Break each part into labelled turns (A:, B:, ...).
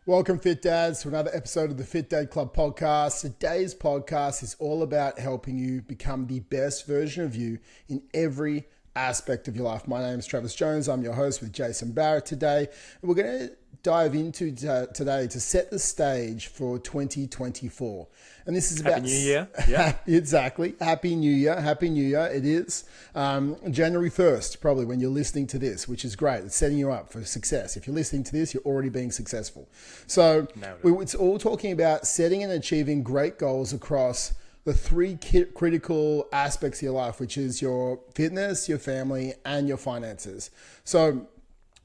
A: Welcome, Fit Dads, to another episode of the Fit Dad Club podcast. Today's podcast is all about helping you become the best version of you in every aspect of your life. My name is Travis Jones. I'm your host with Jason Barrett today. And we're going to dive into today to set the stage for 2024. And this is about...
B: Happy New Year. Yeah.
A: Exactly. Happy New Year. Happy New Year. It is January 1st, probably when you're listening to this, which is great. It's setting you up for success. If you're listening to this, you're already being successful. So it's all talking about setting and achieving great goals across the three critical aspects of your life, which is your fitness, your family, and your finances. So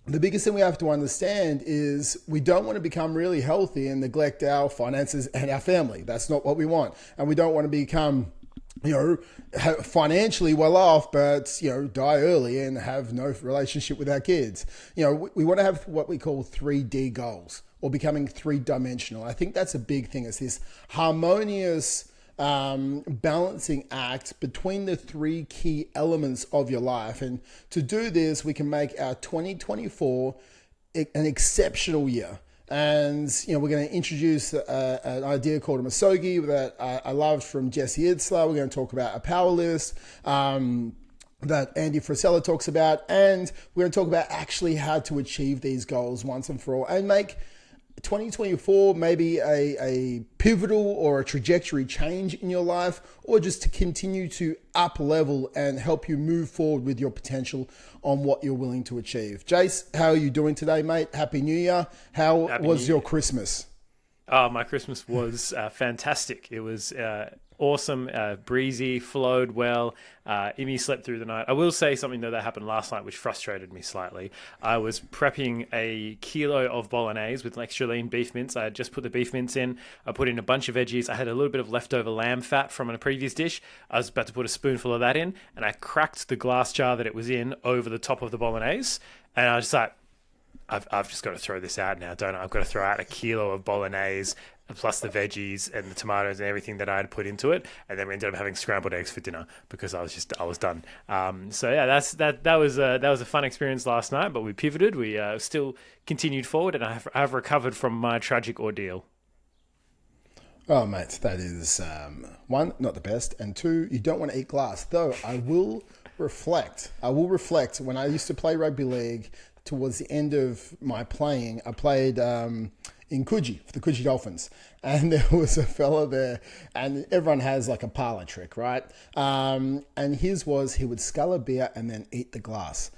A: the biggest thing we have to understand is we don't want to become really healthy and neglect our finances and our family. That's not what we want. And we don't want to become, financially well off, but, die early and have no relationship with our kids. We want to have what we call 3D goals, or becoming three-dimensional. I think that's a big thing. It's this harmonious balancing act between the three key elements of your life. And to do this, we can make our 2024 an exceptional year. And, we're going to introduce an idea called a Masogi that I loved from Jesse Itzler. We're going to talk about a power list that Andy Frisella talks about. And we're going to talk about actually how to achieve these goals once and for all and make 2024 maybe a pivotal or a trajectory change in your life, or just to continue to up level and help you move forward with your potential on what you're willing to achieve. Jace, how are you doing today, mate? Happy New Year. How was your Christmas?
B: My Christmas was fantastic. It was awesome, breezy, flowed well. Imi slept through the night. I will say something though that happened last night which frustrated me slightly. I was prepping a kilo of bolognese with extra lean beef mince. I had just put the beef mince in. I put in a bunch of veggies. I had a little bit of leftover lamb fat from a previous dish. I was about to put a spoonful of that in, and I cracked the glass jar that it was in over the top of the bolognese. And I was like, I've just got to throw this out now, don't I? I've got to throw out a kilo of bolognese plus the veggies and the tomatoes and everything that I had put into it, and then we ended up having scrambled eggs for dinner because I was done. So yeah, that was a fun experience last night. But we pivoted, we still continued forward, and I have recovered from my tragic ordeal.
A: Oh, mate, that is one, not the best, and two, you don't want to eat glass. Though I will reflect when I used to play rugby league. Towards the end of my playing, I played in Coogee for the Coogee Dolphins, and there was a fella there, and everyone has like a parlor trick, right? And his was he would scull a beer and then eat the glass.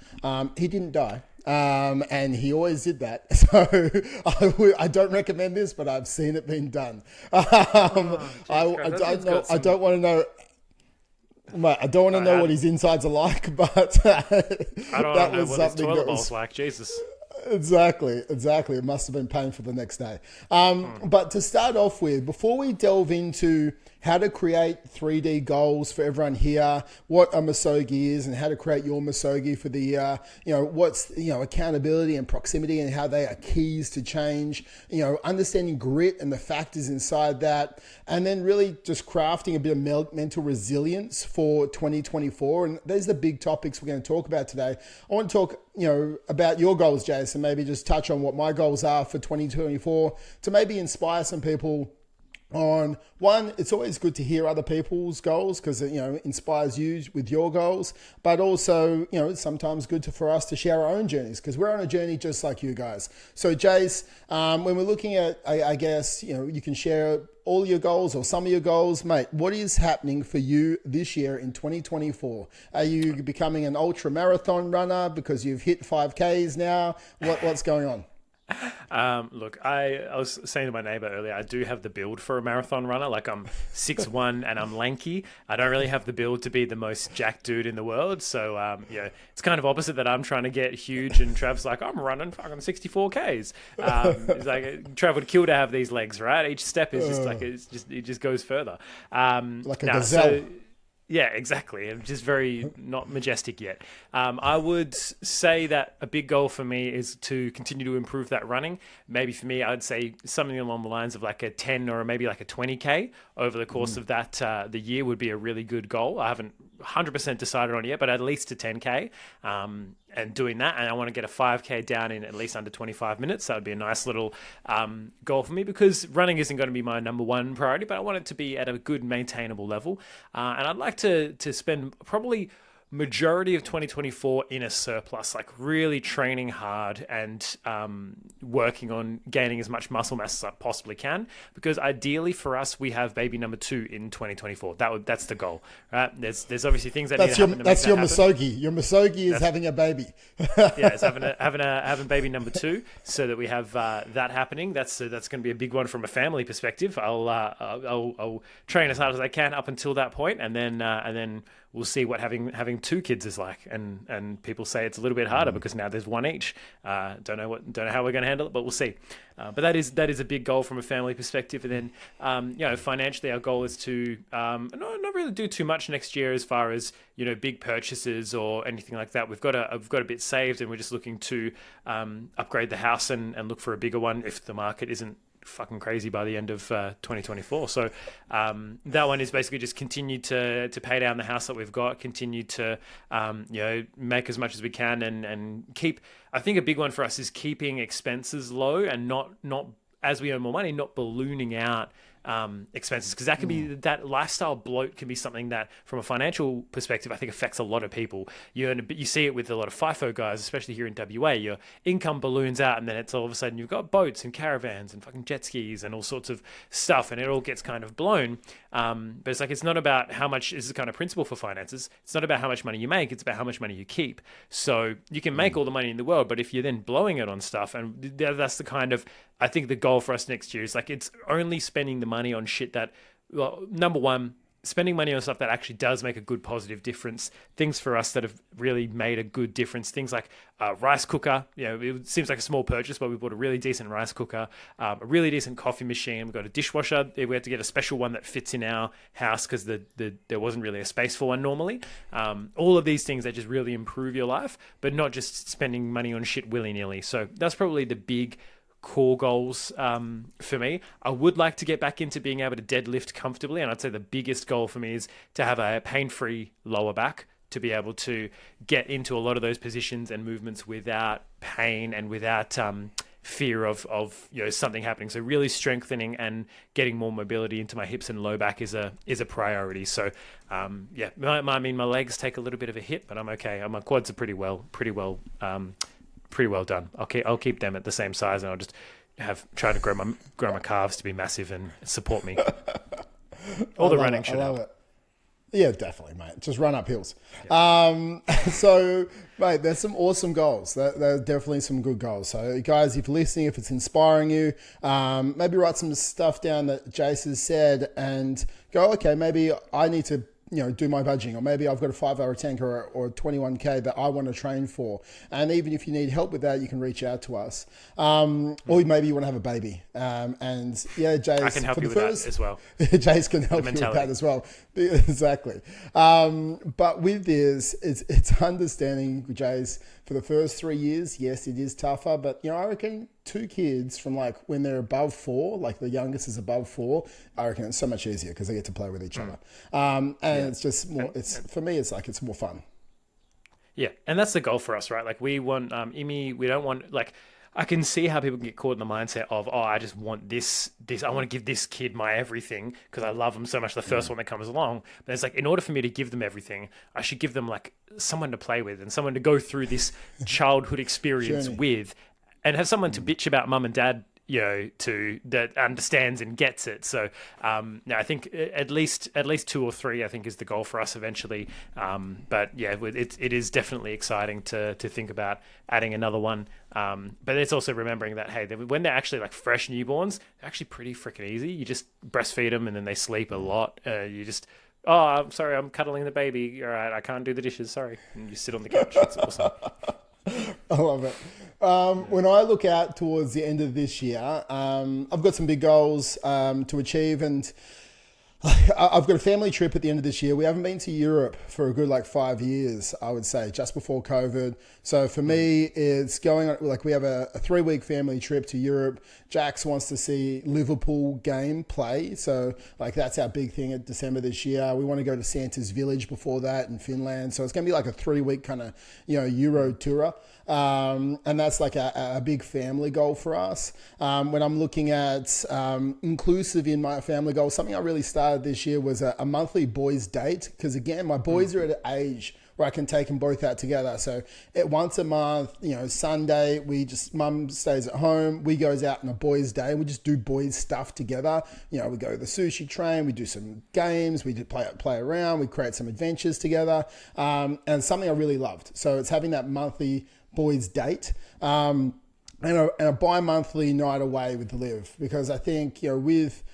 A: He didn't die. And he always did that. So I don't recommend this, but I've seen it being done. I don't want to know. Mate, I don't want to know what his insides are like, but
B: I don't want to know what his toilet bowl's like. Jesus.
A: Exactly. It must have been painful the next day. But to start off with, before we delve into how to create 3D goals for everyone here, what a Masogi is and how to create your Masogi for the year, what's, accountability and proximity and how they are keys to change, understanding grit and the factors inside that, and then really just crafting a bit of mental resilience for 2024. And these are the big topics we're going to talk about today. I want to talk about your goals, Jason, maybe just touch on what my goals are for 2024 to maybe inspire some people on one. It's always good to hear other people's goals because it inspires you with your goals, but also it's sometimes good for us to share our own journeys because we're on a journey just like you guys. So Jace, when we're looking at, I guess you can share all your goals or some of your goals, mate. What is happening for you this year in 2024? Are you becoming an ultra marathon runner because you've hit 5Ks now? What's going on?
B: Look, I was saying to my neighbor earlier, I do have the build for a marathon runner. Like, I'm 6'1" and I'm lanky. I don't really have the build to be the most jacked dude in the world. So, it's kind of opposite that I'm trying to get huge, and Trav's like, I'm running fucking 64 Ks. It's like, Trav would kill to have these legs, right? Each step is it just goes further.
A: Like a gazelle.
B: Yeah, exactly. And just very not majestic yet. I would say that a big goal for me is to continue to improve that running. Maybe for me, I'd say something along the lines of like a 10 or maybe like a 20K over the course of that, the year would be a really good goal. I haven't 100% decided on it yet, but at least a 10K. doing that, and I want to get a 5K down in at least under 25 minutes. That would be a nice little goal for me, because running isn't going to be my number one priority, but I want it to be at a good maintainable level. And I'd like to spend probably majority of 2024 in a surplus, like really training hard and working on gaining as much muscle mass as I possibly can, because ideally for us, we have baby number 2 in 2024. That's the goal, right? There's obviously things that need to happen to make
A: that's
B: that
A: your
B: happen.
A: Masogi. Your Masogi is having a baby.
B: Yeah, it's having baby number 2, so that we have that happening. That's going to be a big one from a family perspective. I'll train as hard as I can up until that point, and then we'll see what having 2 kids is like. And people say it's a little bit harder because now there's one each. Don't know how we're going to handle it, but we'll see. But that is a big goal from a family perspective. And then financially, our goal is to not really do too much next year as far as big purchases or anything like that. We've got a bit saved, and we're just looking to upgrade the house and look for a bigger one if the market isn't fucking crazy by the end of 2024. So that one is basically just continue to pay down the house that we've got, continue to make as much as we can, and keep. I think a big one for us is keeping expenses low and not as we earn more money, not ballooning out expenses, because that can be that lifestyle bloat can be something that from a financial perspective I think affects a lot of people. You see it with a lot of FIFO guys, especially here in WA. Your income balloons out, and then it's all of a sudden you've got boats and caravans and fucking jet skis and all sorts of stuff, and it all gets kind of blown. But it's like, it's not about how much, this is the kind of principle for finances, it's not about how much money you make, it's about how much money you keep. So you can make all the money in the world, but if you're then blowing it on stuff, and that's the kind of, I think the goal for us next year is like, it's only spending the money on shit that, well, number one, spending money on stuff that actually does make a good positive difference. Things for us that have really made a good difference. Things like a rice cooker. It seems like a small purchase, but we bought a really decent rice cooker, a really decent coffee machine. We've got a dishwasher. We had to get a special one that fits in our house because there wasn't really a space for one normally. All of these things that just really improve your life, but not just spending money on shit willy-nilly. So that's probably the big core goals for me. I would like to get back into being able to deadlift comfortably, and I'd say the biggest goal for me is to have a pain-free lower back, to be able to get into a lot of those positions and movements without pain and without fear of something happening. So really strengthening and getting more mobility into my hips and low back is a priority. So my legs take a little bit of a hit, but I'm okay. My quads are pretty well done. I'll keep them at the same size, and I'll just try to grow my calves to be massive and support me. All the running should help.
A: It. Yeah, definitely, mate. Just run up hills. Yeah. So, mate, there's some awesome goals. There are definitely some good goals. So, guys, if you're listening, if it's inspiring you, maybe write some stuff down that Jace has said and go, okay, maybe I need to do my budgeting, or maybe I've got a 5-hour 10K or 21K that I want to train for. And even if you need help with that, you can reach out to us. Or maybe you want to have a baby. And yeah, Jace,
B: I can help you with that as well.
A: Jace can help you with that as well. Exactly. But with this, it's understanding, Jace, for the first 3 years, yes, it is tougher, but I reckon 2 kids from like when they're above 4, like the youngest is above 4, I reckon it's so much easier because they get to play with each other. And it's just more, for me, it's like, it's more fun.
B: Yeah. And that's the goal for us, right? Like we want, we don't want, like, I can see how people get caught in the mindset of, I just want this, I want to give this kid my everything because I love them so much, the first one that comes along. But it's like, in order for me to give them everything, I should give them like someone to play with and someone to go through this childhood experience with, and have someone to bitch about mum and dad, that understands and gets it. So, I think at least 2 or 3, I think, is the goal for us eventually. But yeah, it is definitely exciting to think about adding another one. But it's also remembering that, hey, when they're actually like fresh newborns, they're actually pretty freaking easy. You just breastfeed them and then they sleep a lot. You just, I'm sorry, I'm cuddling the baby. All right, I can't do the dishes. Sorry. And you sit on the couch. It's awesome.
A: I love it. When I look out towards the end of this year, I've got some big goals to achieve, and I've got a family trip at the end of this year. We haven't been to Europe for a good 5 years, I would say, just before COVID. So for me, it's going on, we have a 3 week family trip to Europe. Jax wants to see Liverpool game play. So that's our big thing at December this year. We want to go to Santa's Village before that in Finland. So it's going to be a 3 week kind of, Euro tour. And that's a big family goal for us. When I'm looking at inclusive in my family goal, something I really started this year was a monthly boys date. Because again, my boys are at an age where I can take them both out together. So once a month, Sunday, mum stays at home. We goes out on a boys' day. We just do boys' stuff together. We go to the sushi train. We do some games. We do play around. We create some adventures together. And something I really loved. So it's having that monthly boys' date. And a bi-monthly night away with Liv. Because I think, with...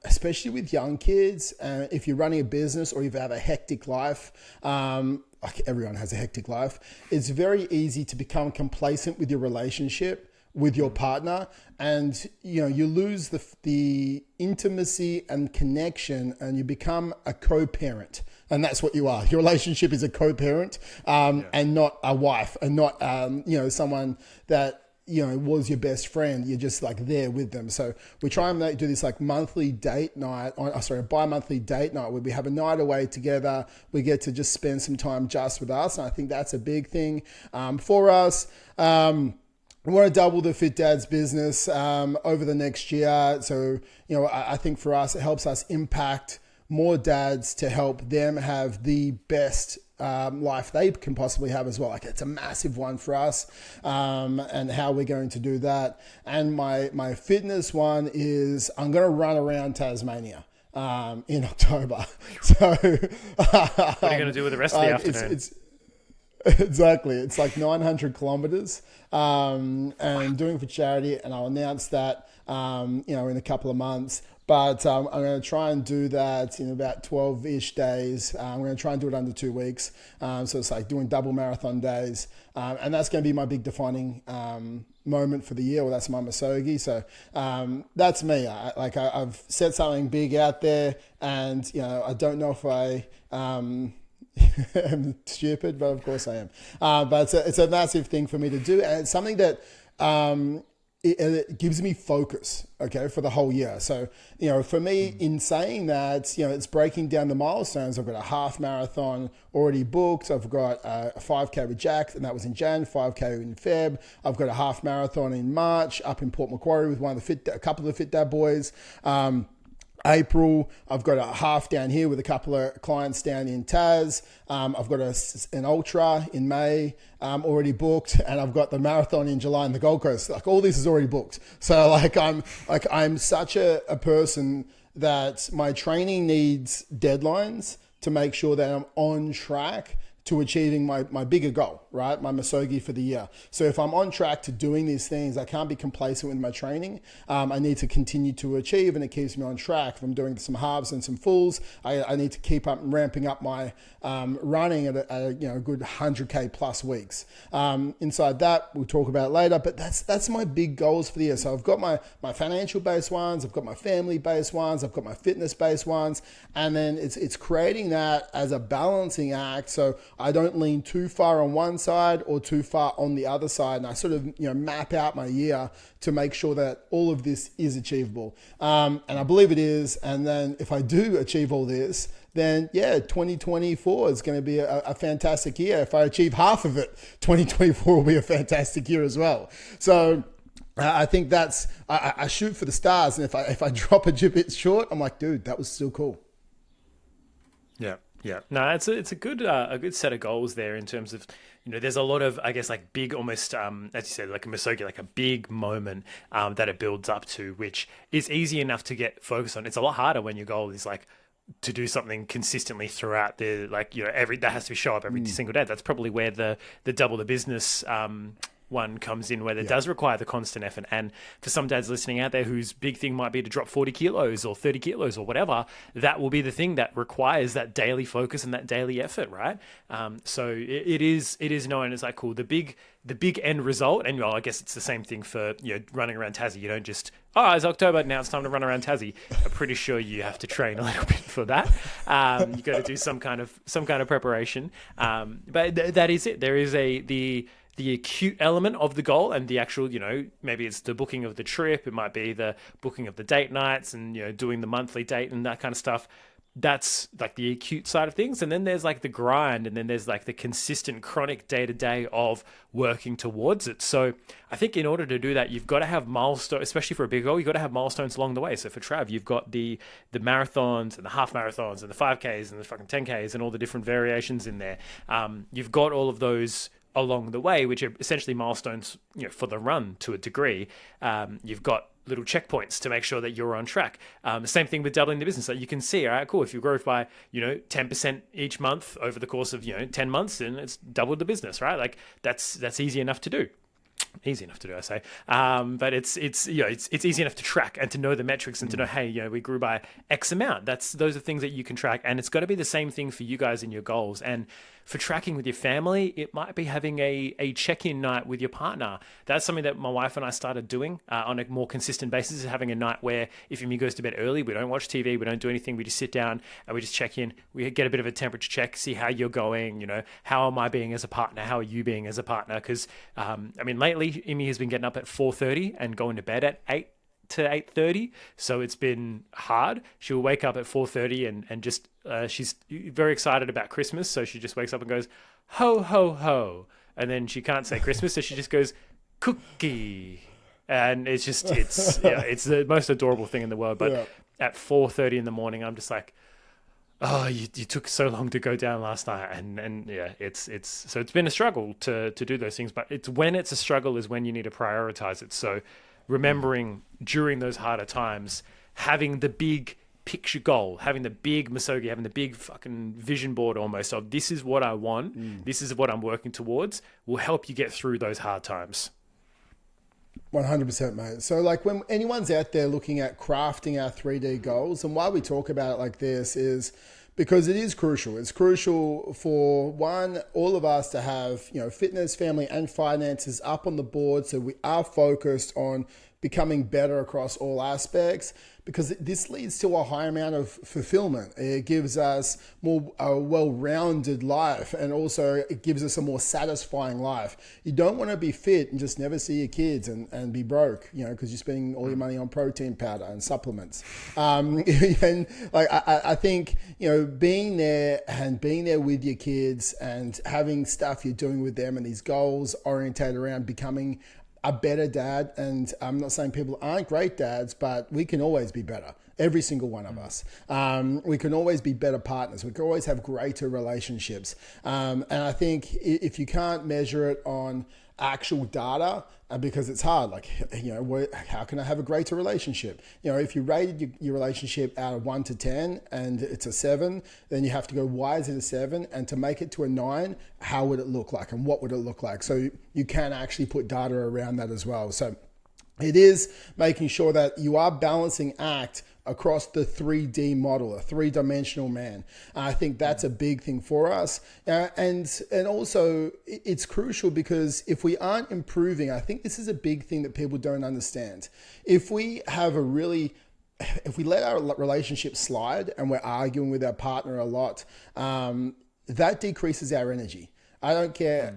A: especially with young kids, if you're running a business or you have a hectic life, everyone has a hectic life, it's very easy to become complacent with your relationship with your partner, and you lose the intimacy and connection, and you become a co-parent. And that's what you are. Your relationship is a co-parent, and not a wife, and not someone that was your best friend. You're just there with them. So we try and do this monthly date night, a bi-monthly date night where we have a night away together. We get to just spend some time just with us. And I think that's a big thing for us. We want to double the Fit Dads business over the next year. So, I think for us, it helps us impact more dads to help them have the best life they can possibly have as well. It's a massive one for us, and how we're going to do that. And my fitness one is I'm going to run around Tasmania in October. So
B: what are you going to do with the rest of the afternoon?
A: Exactly. It's 900 kilometers, and doing it for charity. And I'll announce that, in a couple of months. But I'm going to try and do that in about 12-ish days. I'm going to try and do it under 2 weeks. So it's doing double marathon days. And that's going to be my big defining moment for the year. Well, that's my Masogi. So that's me. I've set something big out there, and I don't know if I am stupid, but of course I am. But it's a massive thing for me to do, and it's something that it gives me focus, okay, for the whole year. So, for me, in saying that, it's breaking down the milestones. I've got a half marathon already booked. I've got a 5K with Jack, and that was in Jan, 5K in Feb. I've got a half marathon in March up in Port Macquarie with a couple of the Fit Dad boys. April, I've got a half down here with a couple of clients down in Tas. I've got an ultra in May already booked, and I've got the marathon in July in the Gold Coast. All this is already booked. So I'm such a person that my training needs deadlines to make sure that I'm on track to achieving my bigger goal, right? My Masogi for the year. So if I'm on track to doing these things, I can't be complacent with my training. I need to continue to achieve, and it keeps me on track. If I'm doing some halves and some fulls, I need to keep up and ramping up my running at a good 100K plus weeks. Inside that, we'll talk about it later, but that's my big goals for the year. So I've got my financial based ones, I've got my family based ones, I've got my fitness based ones, and then it's creating that as a balancing act. So I don't lean too far on one side or too far on the other side. And I sort of, map out my year to make sure that all of this is achievable. And I believe it is. And then if I do achieve all this, then 2024 is going to be a fantastic year. If I achieve half of it, 2024 will be a fantastic year as well. So I think I shoot for the stars. And if I drop a bit short, I'm like, dude, that was still cool.
B: Yeah. Yeah, no, it's a good set of goals there in terms of, there's a lot of, I guess, big, almost, as you said, like a Masogi, like a big moment that it builds up to, which is easy enough to get focused on. It's a lot harder when your goal is to do something consistently throughout the, that has to show up every single day. That's probably where the double the business one comes in where it does require the constant effort. And for some dads listening out there whose big thing might be to drop 40 kilos or 30 kilos or whatever, that will be the thing that requires that daily focus and that daily effort, right? So it is known as like, cool, the big end result. And I guess it's the same thing for, running around Tassie. You don't just, it's October, now it's time to run around Tassie. I'm pretty sure you have to train a little bit for that. You got to do some kind of preparation. But that is it. There is the acute element of the goal and the actual, maybe it's the booking of the trip. It might be the booking of the date nights and, doing the monthly date and that kind of stuff. That's like the acute side of things. And then there's like the grind, and then there's like the consistent chronic day-to-day of working towards it. So I think in order to do that, you've got to have milestones, especially for a big goal, you've got to have milestones along the way. So for Trav, you've got the marathons and the half marathons and the 5Ks and the fucking 10Ks and all the different variations in there. You've got all of those along the way, which are essentially milestones, for the run to a degree. You've got little checkpoints to make sure that you're on track. The same thing with doubling the business. So you can see, all right, cool. If you grow by, 10% each month over the course of, 10 months, then it's doubled the business, right? Like that's easy enough to do. Easy enough to do, I say. But it's easy enough to track and to know the metrics and to know, hey, we grew by X amount. Those are things that you can track. And it's got to be the same thing for you guys in your goals. And for tracking with your family, it might be having a check-in night with your partner. That's something that my wife and I started doing on a more consistent basis, is having a night where if Amy goes to bed early, we don't watch TV, we don't do anything, we just sit down and we just check in. We get a bit of a temperature check, see how you're going, how am I being as a partner? How are you being as a partner? Because, lately, Amy has been getting up at 4:30 and going to bed at 8 to 8:30, so it's been hard. She'll wake up at 4:30 and just she's very excited about Christmas, so she just wakes up and goes ho ho ho, and then she can't say Christmas, so she just goes cookie, and it's the most adorable thing in the world. But at 4:30 in the morning, I'm just like, oh, you took so long to go down last night, and so it's been a struggle to do those things. But it's when it's a struggle is when you need to prioritize it. So remembering during those harder times, having the big picture goal, having the big Masogi, having the big fucking vision board almost of this is what I want, this is what I'm working towards, will help you get through those hard times.
A: 100%, mate. So like when anyone's out there looking at crafting our 3D goals, and why we talk about it like this is because it is crucial. It's crucial for all of us to have, fitness, family, and finances up on the board. So we are focused on becoming better across all aspects, because this leads to a high amount of fulfillment. It gives us a well-rounded life, and also it gives us a more satisfying life. You don't want to be fit and just never see your kids and be broke, because you're spending all your money on protein powder and supplements. And like I think, being there with your kids and having stuff you're doing with them and these goals orientated around becoming a better dad. And I'm not saying people aren't great dads, but we can always be better. Every single one of us. We can always be better partners. We can always have greater relationships. And I think if you can't measure it on actual data, because it's hard, like, how can I have a greater relationship? If you rated your relationship out of 1 to 10 and it's a 7, then you have to go, why is it a 7? And to make it to a 9, how would it look like? And what would it look like? So you can actually put data around that as well. So it is making sure that you are balancing act across the 3D model, a 3-dimensional man. I think that's a big thing for us. And also it's crucial because if we aren't improving, I think this is a big thing that people don't understand. If we let our relationship slide and we're arguing with our partner a lot, that decreases our energy. I don't care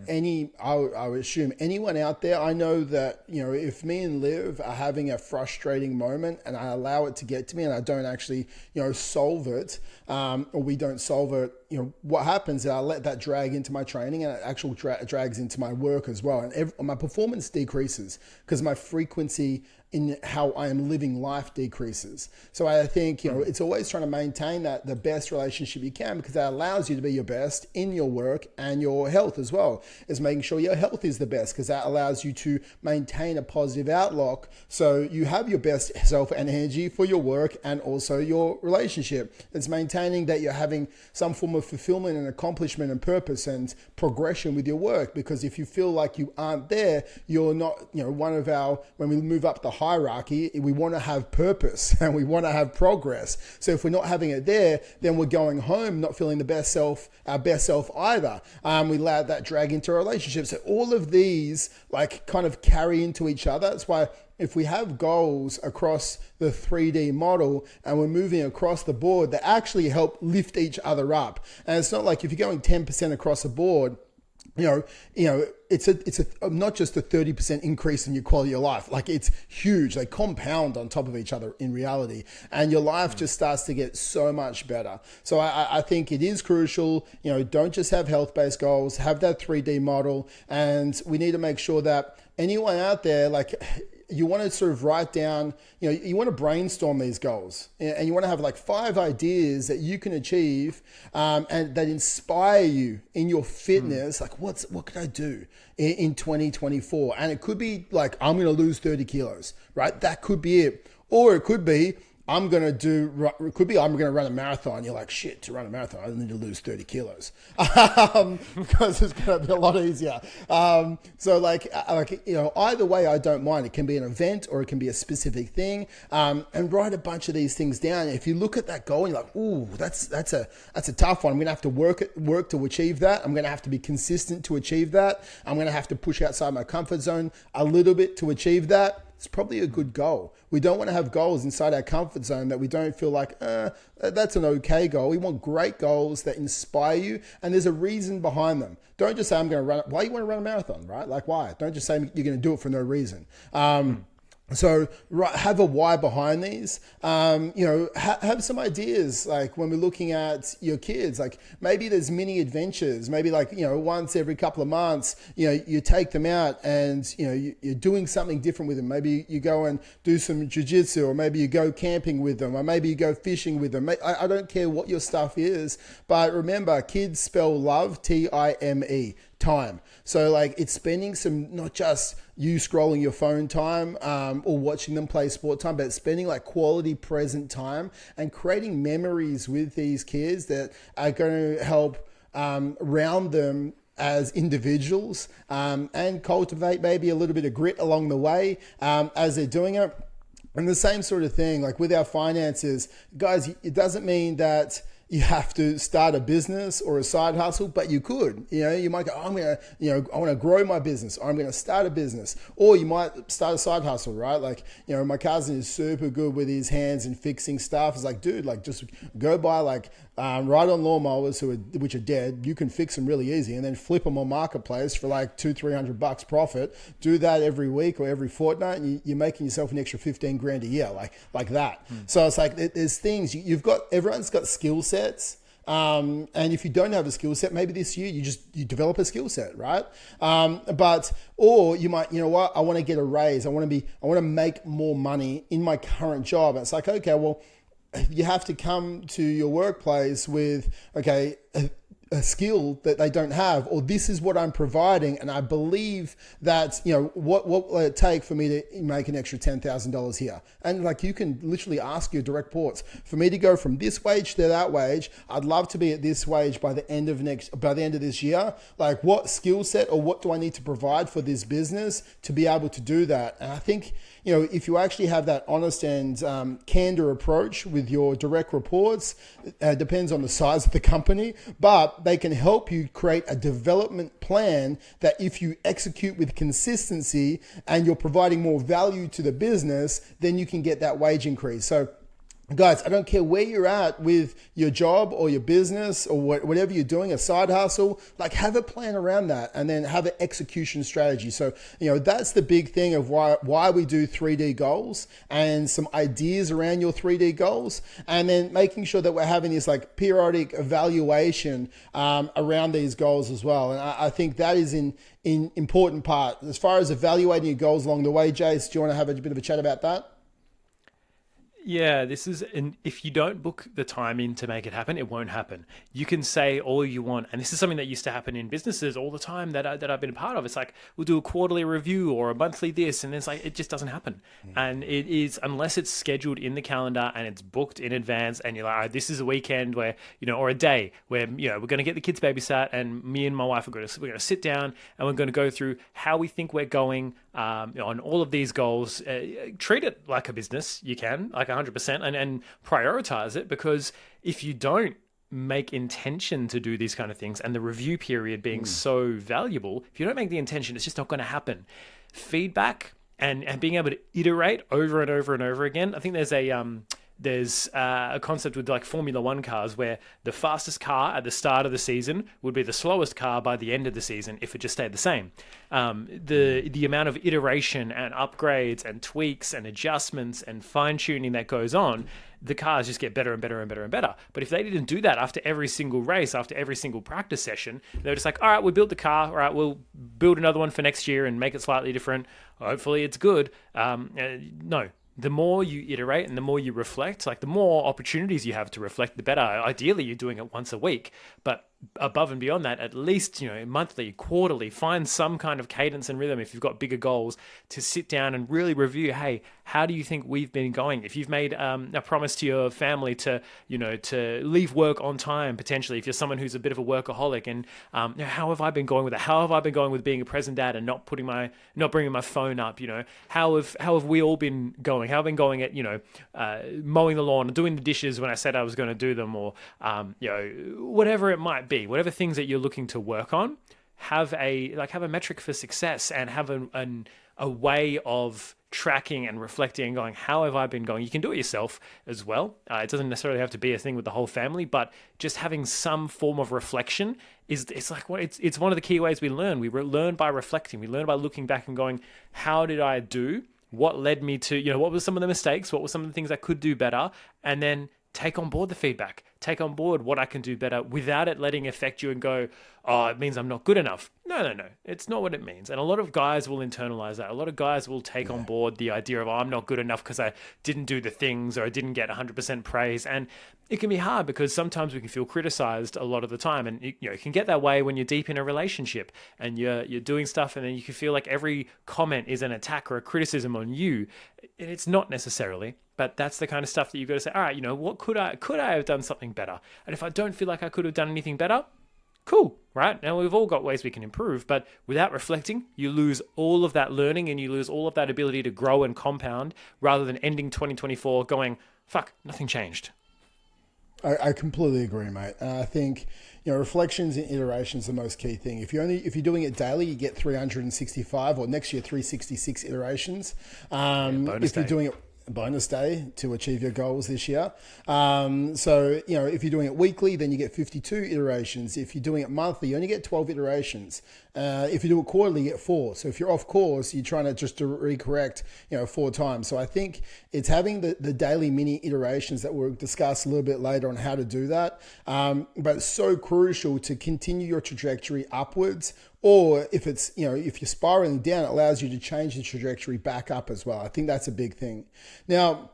A: I would assume anyone out there, I know that, if me and Liv are having a frustrating moment and I allow it to get to me and I don't actually, solve it, or we don't solve it, what happens is I let that drag into my training, and it actually drags into my work as well. And my performance decreases because my frequency in how I am living life decreases. So I think, it's always trying to maintain the best relationship you can, because that allows you to be your best in your work and your health as well. Is making sure your health is the best, because that allows you to maintain a positive outlook. So you have your best self and energy for your work and also your relationship. It's maintaining that you're having some form of of fulfillment and accomplishment and purpose and progression with your work. Because if you feel like you aren't there, you're not, when we move up the hierarchy, we want to have purpose and we want to have progress. So if we're not having it there, then we're going home not feeling our best self either. We allow that drag into our relationships. So all of these like kind of carry into each other. That's why if we have goals across the 3D model and we're moving across the board, they actually help lift each other up. And it's not like if you're going 10% across the board, it's not just a 30% increase in your quality of life. Like it's huge. They compound on top of each other in reality, and your life just starts to get so much better. So I think it is crucial. Don't just have health-based goals. Have that 3D model, and we need to make sure that anyone out there, like, you want to sort of write down, you want to brainstorm these goals, and you want to have like 5 ideas that you can achieve and that inspire you in your fitness. Like what can I do in 2024? And it could be like, I'm going to lose 30 kilos, right? That could be it. Or it could be, I'm going to run a marathon. You're like, shit, to run a marathon, I need to lose 30 kilos because it's going to be a lot easier. So either way, I don't mind. It can be an event or it can be a specific thing, and write a bunch of these things down. If you look at that goal and you're like, ooh, that's a tough one. I'm going to have to work to achieve that. I'm going to have to be consistent to achieve that. I'm going to have to push outside my comfort zone a little bit to achieve that. It's probably a good goal. We don't want to have goals inside our comfort zone that we don't feel like, that's an okay goal. We want great goals that inspire you, and there's a reason behind them. Don't just say, I'm going to run it. Why you want to run a marathon, right? Like, why? Don't just say you're going to do it for no reason. So have a why behind these. Have some ideas. Like when we're looking at your kids, like maybe there's mini adventures. Maybe once every couple of months, you take them out and you're doing something different with them. Maybe you go and do some jiu-jitsu, or maybe you go camping with them, or maybe you go fishing with them. I don't care what your stuff is, but remember, kids spell love Time. Time. So like it's spending some, not just you scrolling your phone time or watching them play sport time, but spending like quality present time and creating memories with these kids that are going to help round them as individuals and cultivate maybe a little bit of grit along the way as they're doing it. And the same sort of thing, like with our finances, guys, it doesn't mean that you have to start a business or a side hustle, but you could. You might go, I want to grow my business, or I'm going to start a business, or you might start a side hustle, right? Like, my cousin is super good with his hands and fixing stuff. It's like, dude, like just go buy ride-on lawnmowers which are dead. You can fix them really easy, and then flip them on Marketplace for like $200-300 profit. Do that every week or every fortnight, and you're making yourself an extra 15 grand a year, like that. So it's like there's things everyone's got skill sets. And if you don't have a skill set, maybe this year you develop a skill set, right? Or you might, I want to get a raise. I want to make more money in my current job. And it's like, okay, well, you have to come to your workplace with, a skill that they don't have, or this is what I'm providing, and I believe that what will it take for me to make an extra $10,000 here? And like you can literally ask your direct reports, for me to go from this wage to that wage, I'd love to be at this wage by the end of this year. Like, what skill set or what do I need to provide for this business to be able to do that? And I think if you actually have that honest and candor approach with your direct reports, depends on the size of the company, but they can help you create a development plan that if you execute with consistency and you're providing more value to the business, then you can get that wage increase. So guys, I don't care where you're at with your job or your business or whatever you're doing, a side hustle, like have a plan around that and then have an execution strategy. So, that's the big thing of why we do 3D goals and some ideas around your 3D goals, and then making sure that we're having this like periodic evaluation around these goals as well. And I think that is in important part. As far as evaluating your goals along the way, Jace, do you want to have a bit of a chat about that?
B: Yeah, this is, and if you don't book the time in to make it happen, it won't happen. You can say all you want, and this is something that used to happen in businesses all the time that I've been a part of. It's like we'll do a quarterly review or a monthly this, and it's like it just doesn't happen. And it is, unless it's scheduled in the calendar and it's booked in advance, and you're like, all right, this is a weekend where, or a day where we're going to get the kids babysat, and me and my wife we're going to sit down and we're going to go through how we think we're going on all of these goals. Treat it like a business. You can, like 100%, and prioritize it, because if you don't make intention to do these kind of things, and the review period being so valuable, if you don't make the intention, it's just not going to happen. Feedback and being able to iterate over and over and over again. I think there's a concept with like Formula One cars where the fastest car at the start of the season would be the slowest car by the end of the season if it just stayed the same. The amount of iteration and upgrades and tweaks and adjustments and fine tuning that goes on, the cars just get better and better and better and better. But if they didn't do that after every single race, after every single practice session, they're just like, all right, we built the car. All right, we'll build another one for next year and make it slightly different. Hopefully it's good. No. The more you iterate and the more you reflect, like the more opportunities you have to reflect, the better. Ideally, you're doing it once a week, but above and beyond that, at least, monthly, quarterly, find some kind of cadence and rhythm if you've got bigger goals to sit down and really review, hey, how do you think we've been going? If you've made a promise to your family to leave work on time, potentially, if you're someone who's a bit of a workaholic, and how have I been going with it? How have I been going with being a present dad and not bringing my phone up? How have we all been going? How have I been going at, mowing the lawn, doing the dishes when I said I was going to do them, or, whatever it might be, whatever things that you're looking to work on, have a metric for success, and have a way of tracking and reflecting and going, how have I been going? You can do it yourself as well. It doesn't necessarily have to be a thing with the whole family, but just having some form of reflection it's one of the key ways we learn. We learn by reflecting. We learn by looking back and going, how did I do? What led me to, what were some of the mistakes? What were some of the things I could do better? And then take on board the feedback, take on board what I can do better without it letting affect you and go, oh, it means I'm not good enough. No. It's not what it means. And a lot of guys will internalize that. A lot of guys will take on board the idea of, oh, I'm not good enough because I didn't do the things, or I didn't get 100% praise. And it can be hard because sometimes we can feel criticized a lot of the time. And it can get that way when you're deep in a relationship and you're doing stuff, and then you can feel like every comment is an attack or a criticism on you. And it's not necessarily. But that's the kind of stuff that you've got to say, all right, what could I have done something better? And if I don't feel like I could have done anything better, cool, right? Now we've all got ways we can improve, but without reflecting, you lose all of that learning and you lose all of that ability to grow and compound, rather than ending 2024 going, fuck, nothing changed.
A: I completely agree, mate. And I think, reflections and iterations are the most key thing. If you're doing it daily, you get 365, or next year 366 iterations. If you're doing it bonus day to achieve your goals this year. So, if you're doing it weekly, then you get 52 iterations. If you're doing it monthly, you only get 12 iterations. If you do it quarterly, you get 4. So if you're off course, you're trying to just to recorrect, 4 times. So I think it's having the daily mini iterations that we'll discuss a little bit later on how to do that. But it's so crucial to continue your trajectory upwards. Or if it's, if you're spiraling down, it allows you to change the trajectory back up as well. I think that's a big thing. Now,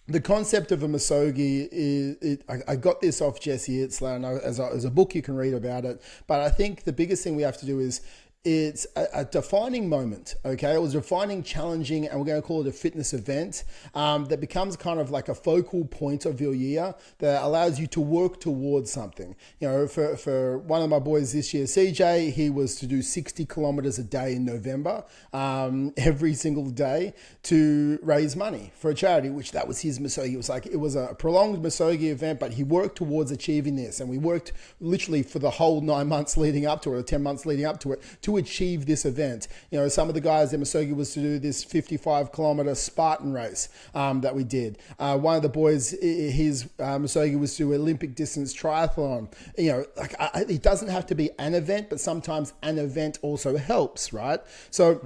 A: the concept of a Masogi is, I got this off Jesse Itzler, and as a book you can read about it. But I think the biggest thing we have to do is, it's a defining moment, okay? It was defining, challenging, and we're going to call it a fitness event that becomes kind of like a focal point of your year that allows you to work towards something. For one of my boys this year, CJ, he was to do 60 kilometers a day in November, every single day, to raise money for a charity, which that was his Masogi. It was a prolonged Masogi event, but he worked towards achieving this. And we worked literally for the whole 9 months leading up to it, or 10 months leading up to it, to achieve this event. Some of the guys in Masogi was to do this 55 kilometer Spartan race that we did. One of the boys, his Masogi was to do Olympic distance triathlon. It doesn't have to be an event, but sometimes an event also helps, right? So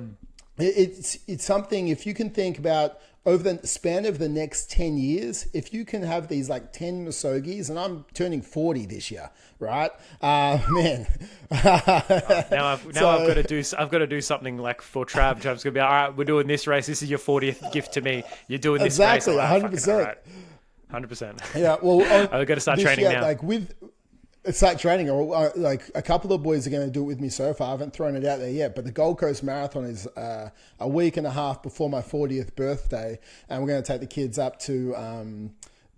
A: it's something, if you can think about, over the span of the next 10 years, if you can have these like 10 Masogis, and I'm turning 40 this year, right? Man.
B: I've got to do something like for Trav. Trav's gonna be all right. We're doing this race. This is your 40th gift to me. You're doing this race.
A: Exactly, 100%.
B: 100%.
A: Yeah, well,
B: I've got to start training now.
A: Like start training, or like a couple of boys are going to do it with me so far. I haven't thrown it out there yet, but the Gold Coast Marathon is a week and a half before my 40th birthday, and we're going to take the kids up to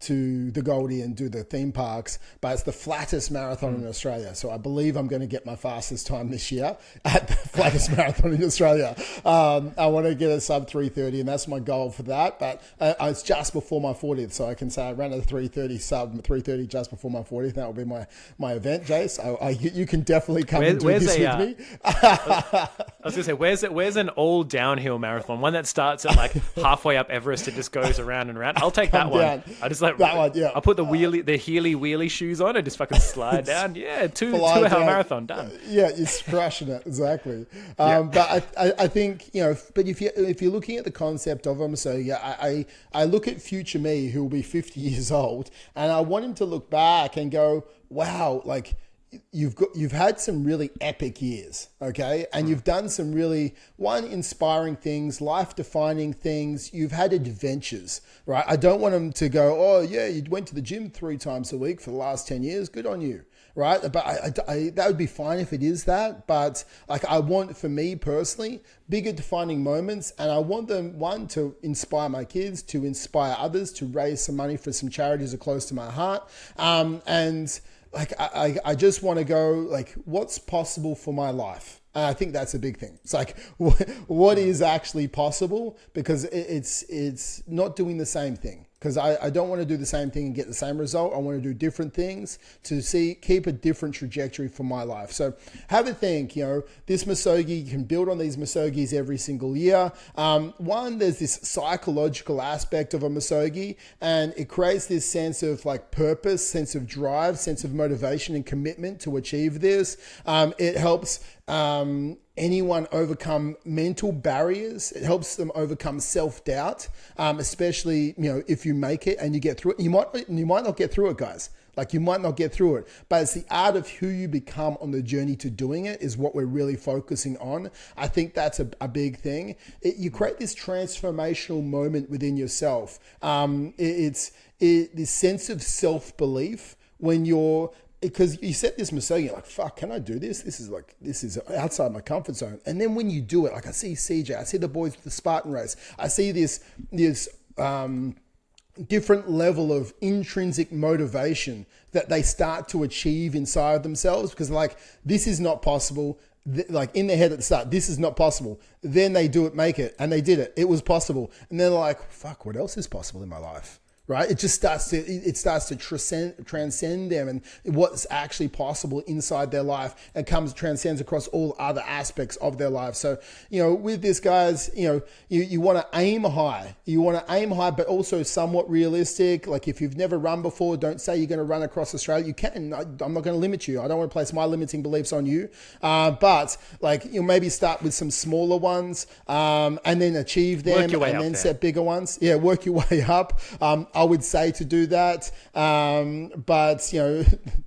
A: the Goldie and do the theme parks, but it's the flattest marathon in Australia. So I believe I'm going to get my fastest time this year at the flattest marathon in Australia. I want to get a sub 3:30, and that's my goal for that. But it's just before my 40th, so I can say I ran a 3:30 sub 3:30 just before my 40th. That will be my event, Jace. You can definitely come and do this with me.
B: I was going to say, where's an all downhill marathon? One that starts at like halfway up Everest and just goes around and around. I'll take that one. I just like
A: that one, yeah.
B: I put the Healy wheelie shoes on and just fucking slide down. Yeah, two-hour marathon done.
A: Yeah, you're crushing it, exactly. But I think, but if you're looking at the concept of a Masogi, I look at future me who will be 50 years old, and I want him to look back and go, wow, like you've had some really epic years, okay? And you've done some really, inspiring things, life-defining things. You've had adventures, right? I don't want them to go, oh, yeah, you went to the gym 3 times a week for the last 10 years. Good on you, right? But I that would be fine if it is that. But like I want, for me personally, bigger defining moments. And I want them, one, to inspire my kids, to inspire others, to raise some money for some charities that are close to my heart. And like, I just want to go, like, what's possible for my life? And I think that's a big thing. It's like, what is actually possible? Because it's not doing the same thing. Because I don't want to do the same thing and get the same result. I want to do different things to keep a different trajectory for my life. So have a think, this Masogi, you can build on these Masogis every single year. One, there's this psychological aspect of a Masogi, and it creates this sense of like purpose, sense of drive, sense of motivation and commitment to achieve this. It helps anyone overcome mental barriers. It helps them overcome self-doubt, especially, if you make it and you get through it. You might not get through it, guys. Like, you might not get through it, but it's the art of who you become on the journey to doing it is what we're really focusing on. I think that's a big thing. You create this transformational moment within yourself. It's this sense of self-belief when because you set this Masogi, you're like, fuck, can I do this? This is outside my comfort zone. And then when you do it, like I see CJ, I see the boys with the Spartan race, I see this different level of intrinsic motivation that they start to achieve inside themselves, because like, this is not possible. Like in their head at the start, this is not possible. Then they do it, make it, and they did it. It was possible. And they're like, fuck, what else is possible in my life? Right? It just starts to transcend them and what's actually possible inside their life, and transcends across all other aspects of their life. So, with this, guys, you want to aim high. You want to aim high, but also somewhat realistic. Like, if you've never run before, don't say you're going to run across Australia. You can. I'm not going to limit you. I don't want to place my limiting beliefs on you. But like, maybe start with some smaller ones, and then achieve them, and then set bigger ones. Yeah, work your way up. I would say to do that, but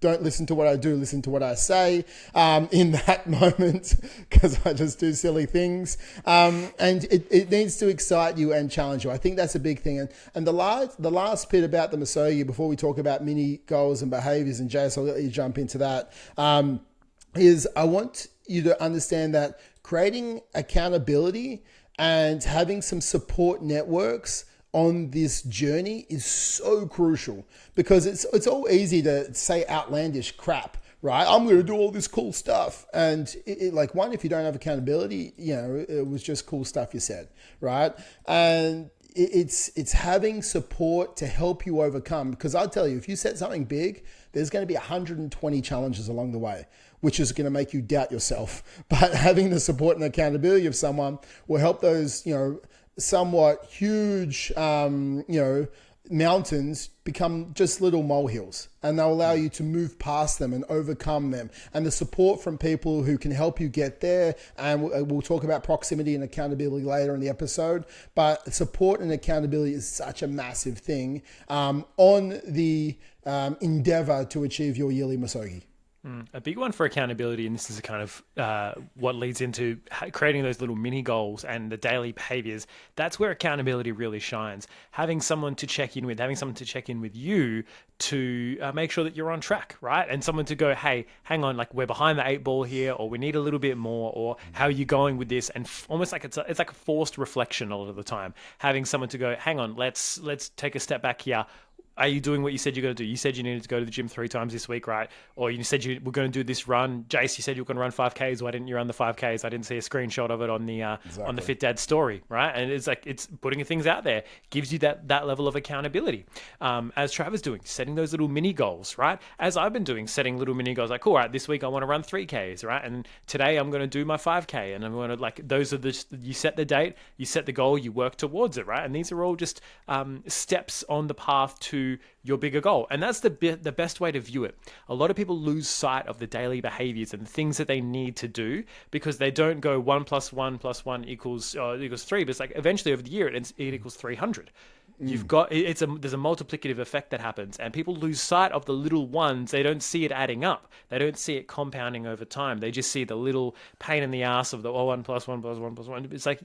A: don't listen to what I do, listen to what I say in that moment, because I just do silly things, and it needs to excite you and challenge you. I think that's a big thing. And the last bit about the Masogi, before we talk about mini goals and behaviors, and Jace, I'll let you jump into that, is I want you to understand that creating accountability and having some support networks on this journey is so crucial, because it's all easy to say outlandish crap, right? I'm going to do all this cool stuff. And one, if you don't have accountability, it was just cool stuff you said, right? And it's having support to help you overcome, because I'll tell you, if you set something big, there's going to be 120 challenges along the way, which is going to make you doubt yourself. But having the support and accountability of someone will help those, somewhat huge, mountains become just little molehills, and they'll allow you to move past them and overcome them. And the support from people who can help you get there, and we'll talk about proximity and accountability later in the episode, but support and accountability is such a massive thing on the endeavor to achieve your yearly Masogi.
B: A big one for accountability, and this is kind of what leads into creating those little mini goals and the daily behaviors. That's where accountability really shines. Having someone to check in with, having someone to check in with you to make sure that you're on track, right? And someone to go, hey, hang on, like we're behind the 8 ball here, or we need a little bit more, or how are you going with this? And almost like it's like a forced reflection a lot of the time. Having someone to go, hang on, let's take a step back here. Are you doing what you said you're going to do? You said you needed to go to the gym 3 times this week, right? Or you said you were going to do this run. Jace, you said you were going to run 5Ks. Why didn't you run the 5Ks? I didn't see a screenshot of it on the Fit Dad story, right? And it's like, it's putting things out there, gives you that level of accountability. As Trevor's doing, setting those little mini goals, right? As I've been doing, setting little mini goals, like, cool, right, this week I want to run 3Ks, right? And today I'm going to do my 5K, and I'm going to, like, those are you set the date, you set the goal, you work towards it, right? And these are all just steps on the path to your bigger goal. And that's the best way to view it. A lot of people lose sight of the daily behaviors and things that they need to do because they don't go 1 + 1 + 1 equals 3, but it's like eventually over the year it equals 300. You've got there's a multiplicative effect that happens, and people lose sight of the little ones. They don't see it adding up. They don't see it compounding over time. They just see the little pain in the ass of the 1 + 1 + 1 + 1. It's like,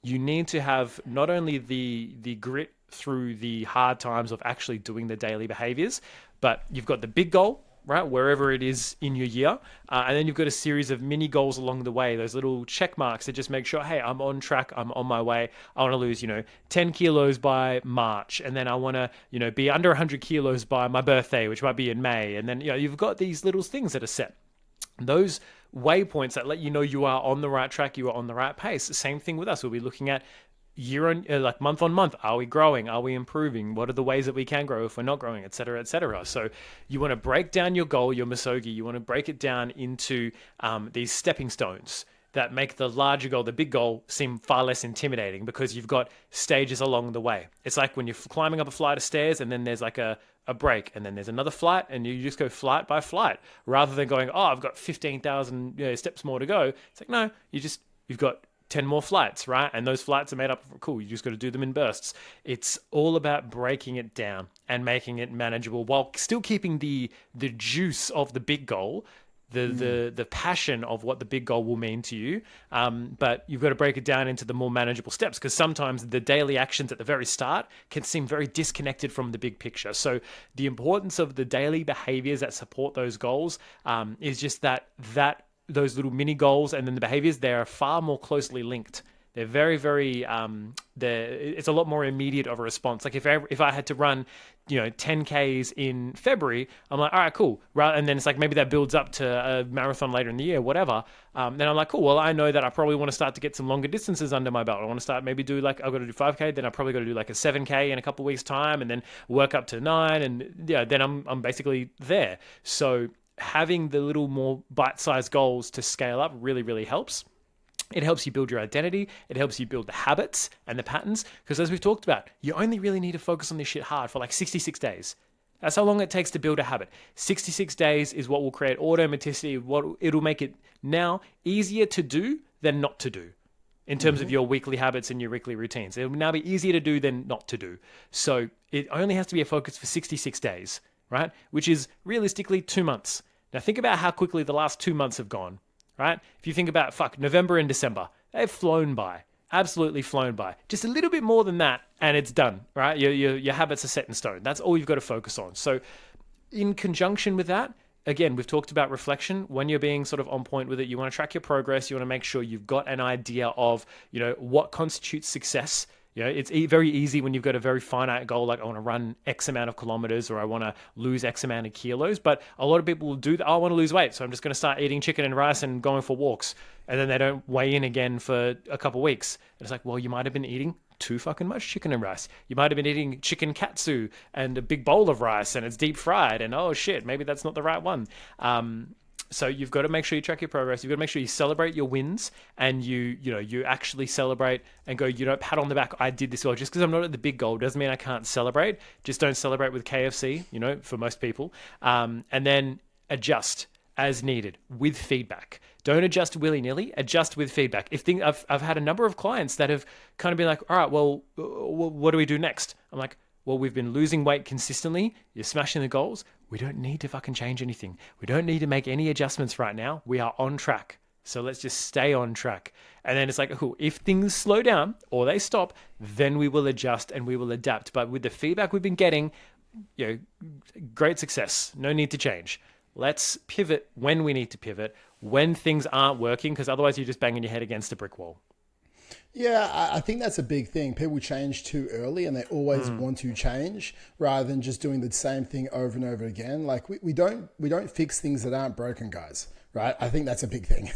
B: you need to have not only the grit through the hard times of actually doing the daily behaviors, but you've got the big goal, right, wherever it is in your year, and then you've got a series of mini goals along the way, those little check marks that just make sure, hey, I'm on track, I'm on my way. I want to lose 10 kilos by March, and then I want to be under 100 kilos by my birthday, which might be in May. And then you've got these little things that are set, those waypoints that let you know you are on the right track, you are on the right pace. The same thing with us. We'll be looking at month on month. Are we growing? Are we improving? What are the ways that we can grow if we're not growing, et cetera, et cetera. So you want to break down your goal, your Masogi. You want to break it down into these stepping stones that make the larger goal, the big goal, seem far less intimidating because you've got stages along the way. It's like when you're climbing up a flight of stairs and then there's like a break, and then there's another flight, and you just go flight by flight rather than going, I've got 15,000 steps more to go. It's like, no, you've got 10 more flights, right? And those flights are made up of, cool, you just got to do them in bursts. It's all about breaking it down and making it manageable while still keeping the juice of the big goal, the passion of what the big goal will mean to you. But you've got to break it down into the more manageable steps, because sometimes the daily actions at the very start can seem very disconnected from the big picture. So the importance of the daily behaviors that support those goals is just that those little mini goals and then the behaviors, they are far more closely linked. They're very, very, it's a lot more immediate of a response. Like if I had to run, 10Ks in February, I'm like, all right, cool. Right. And then it's like, maybe that builds up to a marathon later in the year, whatever. Then I'm like, cool. Well, I know that I probably want to start to get some longer distances under my belt. I want to start maybe I've got to do 5K. Then I probably got to do like a 7K in a couple of weeks time, and then work up to 9. And then I'm basically there. So having the little more bite-sized goals to scale up really, really helps. It helps you build your identity. It helps you build the habits and the patterns. Because as we've talked about, you only really need to focus on this shit hard for like 66 days. That's how long it takes to build a habit. 66 days is what will create automaticity. It'll make it now easier to do than not to do in terms of your weekly habits and your weekly routines. It will now be easier to do than not to do. So it only has to be a focus for 66 days, right? Which is realistically 2 months. Now think about how quickly the last 2 months have gone. Right? If you think about November and December, they've flown by, absolutely flown by. Just a little bit more than that, and it's done. Right? Your habits are set in stone. That's all you've got to focus on. So, in conjunction with that, again, we've talked about reflection. When you're being sort of on point with it, you want to track your progress. You want to make sure you've got an idea of what constitutes success. It's very easy when you've got a very finite goal, like I want to run X amount of kilometers or I want to lose X amount of kilos. But a lot of people will do that. I want to lose weight, so I'm just going to start eating chicken and rice and going for walks. And then they don't weigh in again for a couple of weeks. And it's like, well, you might have been eating too fucking much chicken and rice. You might have been eating chicken katsu and a big bowl of rice and it's deep fried. And oh shit, maybe that's not the right one. So you've got to make sure you track your progress. You've got to make sure you celebrate your wins, and you actually celebrate and go, pat on the back. I did this well. Just because I'm not at the big goal doesn't mean I can't celebrate. Just don't celebrate with KFC, for most people. And then adjust as needed with feedback. Don't adjust willy-nilly, adjust with feedback. I've had a number of clients that have kind of been like, all right, well, what do we do next? I'm like, well, we've been losing weight consistently. You're smashing the goals. We don't need to fucking change anything. We don't need to make any adjustments right now. We are on track. So let's just stay on track. And then it's like, cool, if things slow down or they stop, then we will adjust and we will adapt. But with the feedback we've been getting, great success. No need to change. Let's pivot when we need to pivot, when things aren't working, because otherwise you're just banging your head against a brick wall.
A: Yeah, I think that's a big thing. People change too early and they always want to change rather than just doing the same thing over and over again. Like we don't fix things that aren't broken, guys. Right? I think that's a big thing.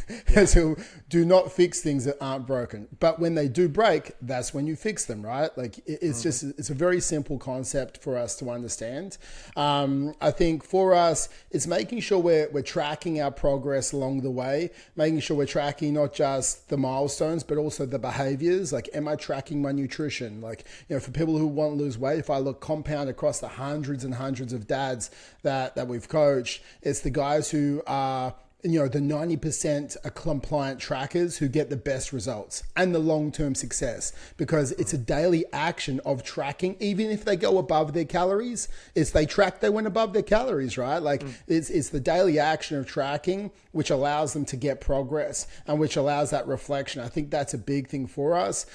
A: So do not fix things that aren't broken. But when they do break, that's when you fix them, right? Like it's a very simple concept for us to understand. I think for us, it's making sure we're tracking our progress along the way, making sure we're tracking not just the milestones, but also the behaviors. Like, am I tracking my nutrition? Like, for people who want to lose weight, if I look compound across the hundreds and hundreds of dads that we've coached, it's the guys who are the 90% are compliant trackers who get the best results and the long-term success, because it's a daily action of tracking. Even if they go above their calories, it's they track, they went above their calories, right? Like it's the daily action of tracking, which allows them to get progress and which allows that reflection. I think that's a big thing for us.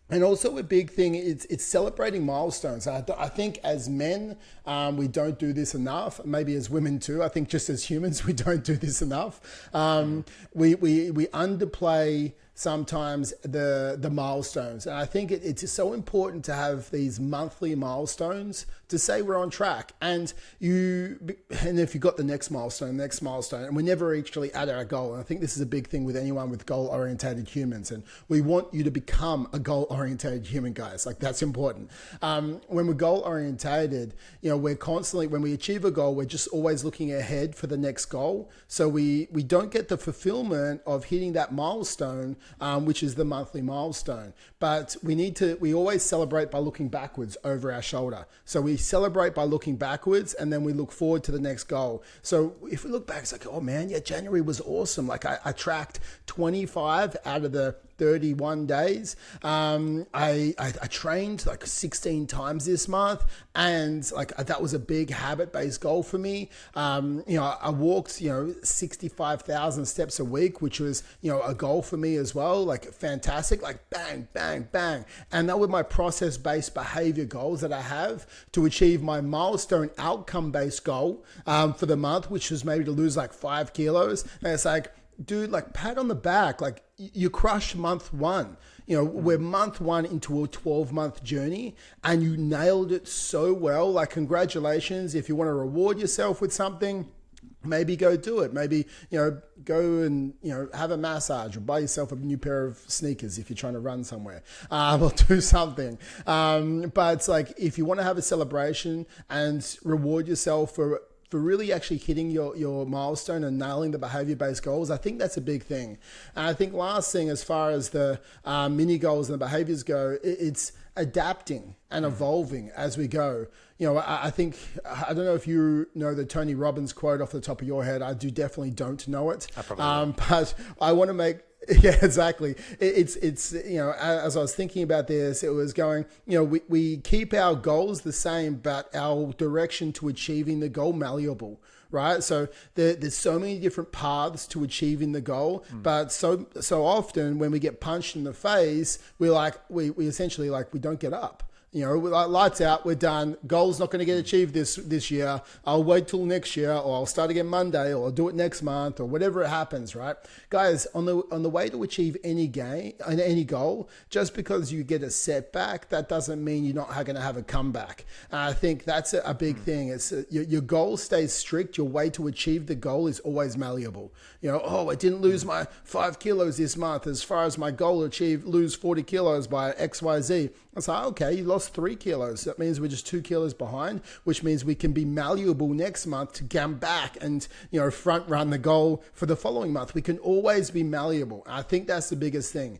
A: And also a big thing, it's celebrating milestones. I think as men, we don't do this enough. Maybe as women too. I think just as humans, we don't do this enough. We underplay sometimes the milestones. And I think it's just so important to have these monthly milestones to say we're on track. And if you've got the next milestone, and we never actually at our goal. And I think this is a big thing with anyone with goal-orientated humans. And we want you to become a goal-orientated human, guys. Like, that's important. When we're goal-orientated, we're constantly, when we achieve a goal, we're just always looking ahead for the next goal. So we don't get the fulfillment of hitting that milestone, which is the monthly milestone. But we always celebrate by looking backwards over our shoulder. So we celebrate by looking backwards and then we look forward to the next goal. So if we look back, it's like, oh man, yeah, January was awesome. Like I tracked 25 out of the 31 days. I trained like 16 times this month, and like that was a big habit-based goal for me. I walked 65,000 steps a week, which was a goal for me as well. Like fantastic, like bang, bang, bang. And that were my process-based behavior goals that I have to achieve my milestone outcome-based goal for the month, which was maybe to lose like 5 kilos. And it's like, dude, like pat on the back, like you crushed month one. We're month one into a 12-month journey and you nailed it so well. Like, congratulations. If you want to reward yourself with something, maybe go do it. Maybe, go and, have a massage or buy yourself a new pair of sneakers if you're trying to run somewhere, or do something. But it's like, if you want to have a celebration and reward yourself for really actually hitting your milestone and nailing the behavior-based goals, I think that's a big thing. And I think last thing, as far as the mini goals and the behaviors go, it's adapting and evolving as we go. I think, I don't know if you know the Tony Robbins quote off the top of your head. I definitely don't know it.
B: I probably don't.
A: But I want to make... Yeah, exactly. It's as I was thinking about this, it was going, we keep our goals the same, but our direction to achieving the goal malleable, right? So there's so many different paths to achieving the goal, but so often when we get punched in the face, we essentially we don't get up. Lights out, we're done. Goal's not going to get achieved this year. I'll wait till next year, or I'll start again Monday, or I'll do it next month, or whatever it happens, right? Guys, on the way to achieve any goal, just because you get a setback, that doesn't mean you're not going to have a comeback. And I think that's a big thing. It's your goal stays strict. Your way to achieve the goal is always malleable. I didn't lose my 5 kilos this month. As far as my goal, lose 40 kilos by XYZ. It's like, okay, you lost lost 3 kilos. That means we're just 2 kilos behind, which means we can be malleable next month to come back and, front run the goal for the following month. We can always be malleable. I think that's the biggest thing.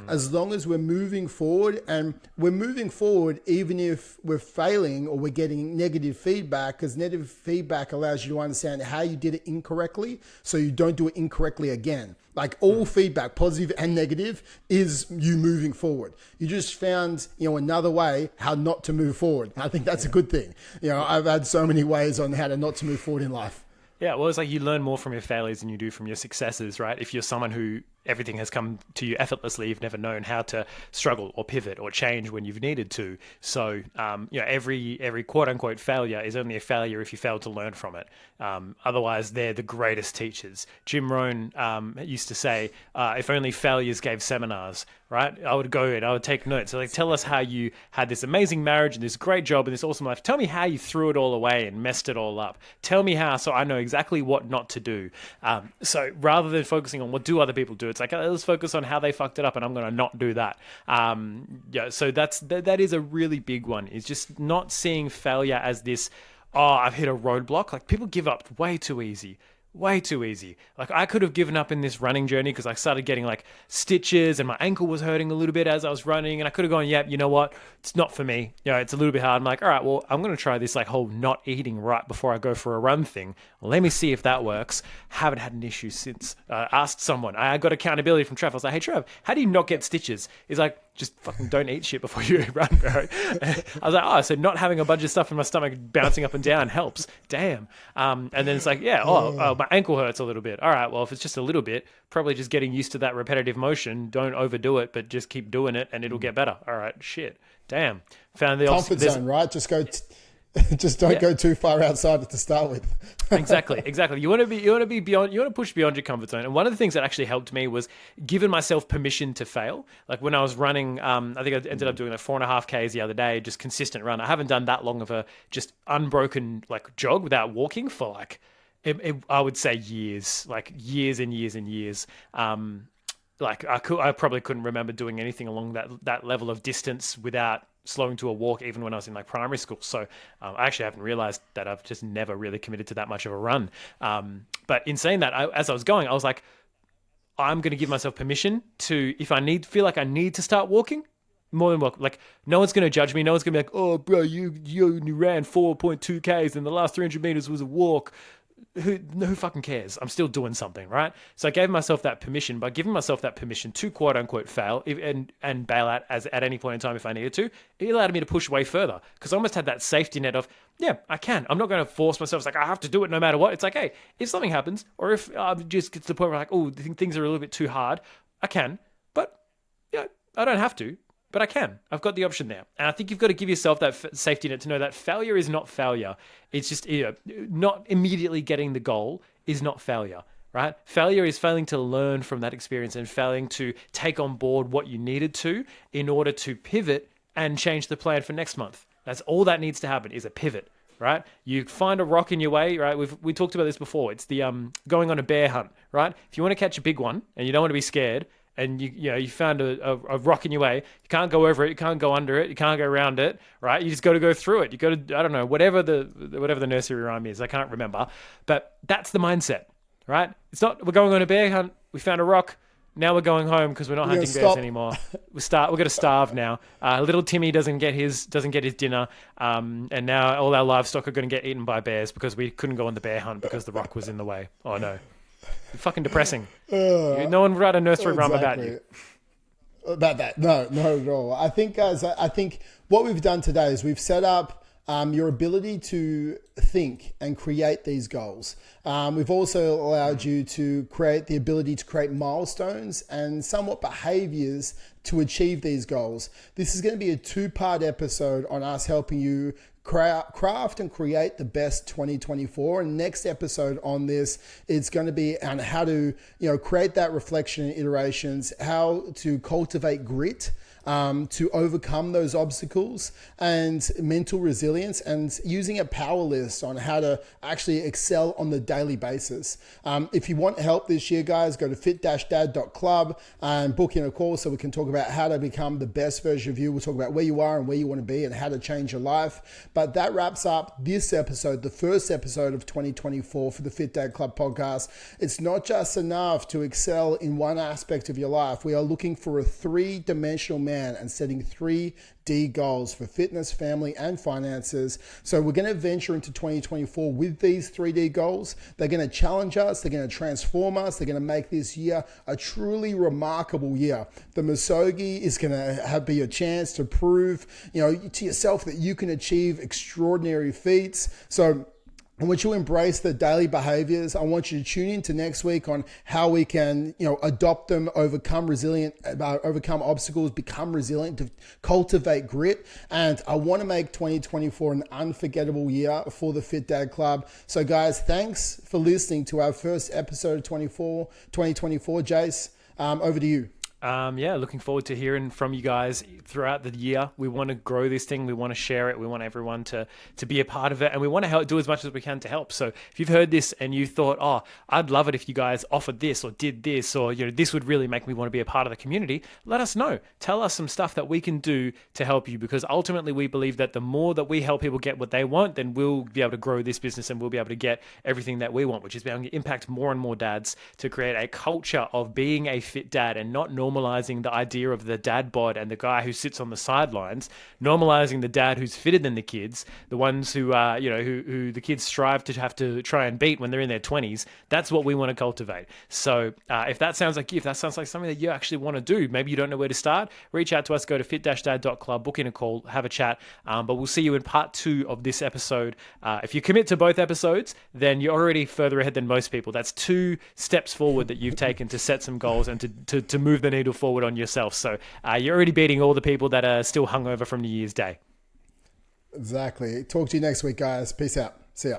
A: As long as we're moving forward, and we're moving forward even if we're failing or we're getting negative feedback, because negative feedback allows you to understand how you did it incorrectly so you don't do it incorrectly again. Like all feedback, positive and negative, is you moving forward. You just found, another way how not to move forward. I think that's a good thing. I've had so many ways on how to not to move forward in life.
B: Yeah, well, it's like you learn more from your failures than you do from your successes, right? If you're someone who everything has come to you effortlessly, you've never known how to struggle or pivot or change when you've needed to. So, every quote unquote failure is only a failure if you fail to learn from it. Otherwise, they're the greatest teachers. Jim Rohn used to say, if only failures gave seminars, right? I would go and I would take notes. So like, tell us how you had this amazing marriage and this great job and this awesome life. Tell me how you threw it all away and messed it all up. Tell me how, so I know exactly what not to do. So rather than focusing on what do other people do, it's like, let's focus on how they fucked it up and I'm going to not do that. So that is a really big one, is just not seeing failure as this, I've hit a roadblock. Like, people give up way too easy. Way too easy. Like, I could have given up in this running journey because I started getting like stitches and my ankle was hurting a little bit as I was running, and I could have gone, yep, you know what? It's not for me. It's a little bit hard. I'm like, all right, well, I'm going to try this like whole not eating right before I go for a run thing. Well, let me see if that works. Haven't had an issue since. Asked someone. I got accountability from Trev. I was like, hey, Trev, how do you not get stitches? He's like, just fucking don't eat shit before you run, bro. I was like, so not having a bunch of stuff in my stomach bouncing up and down helps. Damn. And then it's like, my ankle hurts a little bit. All right, well, if it's just a little bit, probably just getting used to that repetitive motion. Don't overdo it, but just keep doing it and it'll get better. All right, shit. Damn. Found the
A: comfort zone, right? Just go... Just don't go too far outside it to start with.
B: Exactly. You want to push beyond your comfort zone. And one of the things that actually helped me was giving myself permission to fail. Like when I was running, I think I ended up doing like 4.5 Ks the other day, just consistent run. I haven't done that long of a just unbroken like jog without walking for like, I would say years, like years and years and years. Like I probably couldn't remember doing anything along that level of distance without slowing to a walk, even when I was in like primary school. So I actually haven't realized that I've just never really committed to that much of a run. But in saying that, as I was going, I was like, I'm going to give myself permission to, if I feel like I need to start walking, more than welcome. Like, no one's going to judge me. No one's going to be like, oh, bro, you only ran 4.2 Ks and the last 300 meters was a walk. Who fucking cares? I'm still doing something, right? So I gave myself that permission. By giving myself that permission to quote unquote fail and bail out at any point in time if I needed to, it allowed me to push way further, because I almost had that safety net of, yeah, I can. I'm not going to force myself. It's like, I have to do it no matter what. It's like, hey, if something happens, or if just gets to the point where like, oh, things are a little bit too hard, I can. But yeah, I don't have to. But I can. I've got the option there. And I think you've got to give yourself that safety net to know that failure is not failure. It's just, not immediately getting the goal is not failure, right? Failure is failing to learn from that experience and failing to take on board what you needed to in order to pivot and change the plan for next month. That's all that needs to happen, is a pivot, right? You find a rock in your way, right? We talked about this before. It's the going on a bear hunt, right? If you want to catch a big one and you don't want to be scared, and you found a rock in your way, you can't go over it, you can't go under it, you can't go around it, right? You just got to go through it. You got to, I don't know, whatever the nursery rhyme is, I can't remember, but that's the mindset, right? It's not, we're going on a bear hunt, we found a rock, now we're going home because we're not hunting bears anymore. We're going to starve now. Little Timmy doesn't get his dinner, and now all our livestock are going to get eaten by bears because we couldn't go on the bear hunt because the rock was in the way. Oh no. Fucking depressing. No one write a nursery rhyme about you.
A: About that. No, not at all. I think, guys, what we've done today is we've set up your ability to think and create these goals. We've also allowed you to create the ability to create milestones and somewhat behaviors to achieve these goals. This is going to be a 2-part episode on us helping you craft and create the best 2024. And next episode on this, it's going to be on how to create that reflection and iterations, how to cultivate grit, to overcome those obstacles, and mental resilience, and using a power list on how to actually excel on the daily basis. If you want help this year, guys, go to fit-dad.club and book in a call so we can talk about how to become the best version of you. We'll talk about where you are and where you want to be and how to change your life. But that wraps up this episode, the first episode of 2024 for the Fit Dad Club podcast. It's not just enough to excel in one aspect of your life. We are looking for a three-dimensional man and setting 3D goals for fitness, family, and finances. So we're going to venture into 2024 with these 3D goals. They're going to challenge us. They're going to transform us. They're going to make this year a truly remarkable year. The Masogi is going to be a chance to prove, to yourself that you can achieve extraordinary feats. So I want you to embrace the daily behaviors. I want you to tune into next week on how we can, adopt them, overcome obstacles, become resilient, to cultivate grit. And I want to make 2024 an unforgettable year for the Fit Dad Club. So guys, thanks for listening to our first episode of 2024. Jace, over to you.
B: Looking forward to hearing from you guys throughout the year. We want to grow this thing. We want to share it. We want everyone to be a part of it, and we want to do as much as we can to help. So if you've heard this and you thought, I'd love it if you guys offered this or did this, or this would really make me want to be a part of the community, let us know. Tell us some stuff that we can do to help you, because ultimately we believe that the more that we help people get what they want, then we'll be able to grow this business and we'll be able to get everything that we want, which is being able to impact more and more dads to create a culture of being a fit dad and not normalizing the idea of the dad bod and the guy who sits on the sidelines, normalizing the dad who's fitter than the kids, the ones who who the kids strive to have to try and beat when they're in their 20s. That's what we want to cultivate. So if that sounds like you, if that sounds like something that you actually want to do, maybe you don't know where to start, reach out to us, go to fit-dad.club, book in a call, have a chat. But we'll see you in part 2 of this episode. If you commit to both episodes, then you're already further ahead than most people. That's 2 steps forward that you've taken to set some goals and to move the needle forward on yourself. So you're already beating all the people that are still hungover from New Year's Day.
A: Exactly. Talk to you next week, guys. Peace out. See ya.